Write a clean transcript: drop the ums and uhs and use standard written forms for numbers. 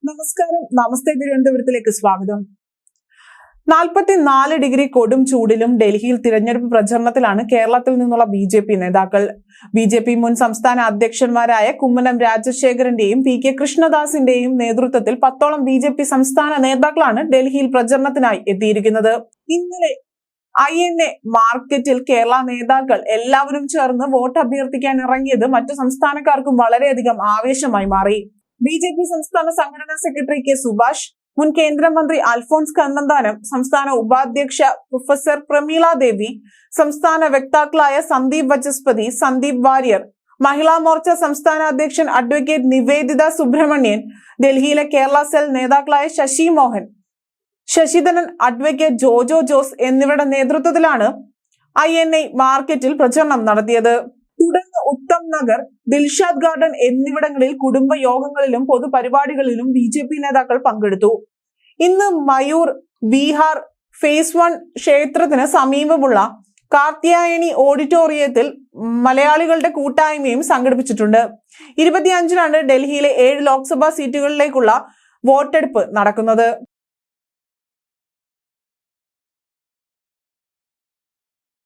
നമസ്കാരം. നമസ്തേ തിരുവനന്തപുരത്തിലേക്ക് സ്വാഗതം. 44 ഡിഗ്രി കൊടും ചൂടിലും ഡൽഹിയിൽ തിരഞ്ഞെടുപ്പ് പ്രചരണത്തിലാണ് കേരളത്തിൽ നിന്നുള്ള ബി.ജെ.പി നേതാക്കൾ. ബി.ജെ.പി മുൻ സംസ്ഥാന അധ്യക്ഷന്മാരായ കുമ്മനം രാജശേഖരന്റെയും പി.കെ. കൃഷ്ണദാസിന്റെയും നേതൃത്വത്തിൽ 10ഓളം ബി.ജെ.പി സംസ്ഥാന നേതാക്കളാണ് ഡൽഹിയിൽ പ്രചരണത്തിനായി എത്തിയിരിക്കുന്നത്. ഇന്നലെ INA മാർക്കറ്റിൽ കേരള നേതാക്കൾ എല്ലാവരും ചേർന്ന് വോട്ട് അഭ്യർത്ഥിക്കാൻ ഇറങ്ങിയത് മറ്റു സംസ്ഥാനക്കാർക്കും വളരെയധികം ആവേശമായി മാറി. ബി.ജെ.പി സംസ്ഥാന സംഘടനാ സെക്രട്ടറി കെ സുഭാഷ്, മുൻ കേന്ദ്രമന്ത്രി അൽഫോൺസ് കണ്ണന്താനം, സംസ്ഥാന ഉപാധ്യക്ഷ പ്രൊഫസർ പ്രമീള ദേവി, സംസ്ഥാന വക്താക്കളായ സന്ദീപ് വചസ്പതി, സന്ദീപ് വാര്യർ, മഹിളാ മോർച്ച സംസ്ഥാന അധ്യക്ഷൻ അഡ്വക്കേറ്റ് നിവേദിത സുബ്രഹ്മണ്യൻ, ഡൽഹിയിലെ കേരള സെൽ നേതാക്കളായ ശശി മോഹൻ, ശശിധരൻ, അഡ്വക്കേറ്റ് ജോജോ ജോസ് എന്നിവരുടെ നേതൃത്വത്തിലാണ് INA മാർക്കറ്റിൽ പ്രചരണം നടത്തിയത്. തുടർന്ന് ഉത്തം നഗർ, ദിൽഷാദ് ഗാർഡൻ എന്നിവിടങ്ങളിൽ കുടുംബ യോഗങ്ങളിലും പൊതുപരിപാടികളിലും ബി.ജെ.പി നേതാക്കൾ പങ്കെടുത്തു. ഇന്ന് മയൂർ ബീഹാർ ഫേസ് 1 ക്ഷേത്രത്തിന് സമീപമുള്ള കാർത്യായനി ഓഡിറ്റോറിയത്തിൽ മലയാളികളുടെ കൂട്ടായ്മയും സംഘടിപ്പിച്ചിട്ടുണ്ട്. 25-നാണ് ഡൽഹിയിലെ 7 ലോക്സഭാ സീറ്റുകളിലേക്കുള്ള വോട്ടെടുപ്പ് നടക്കുന്നത്.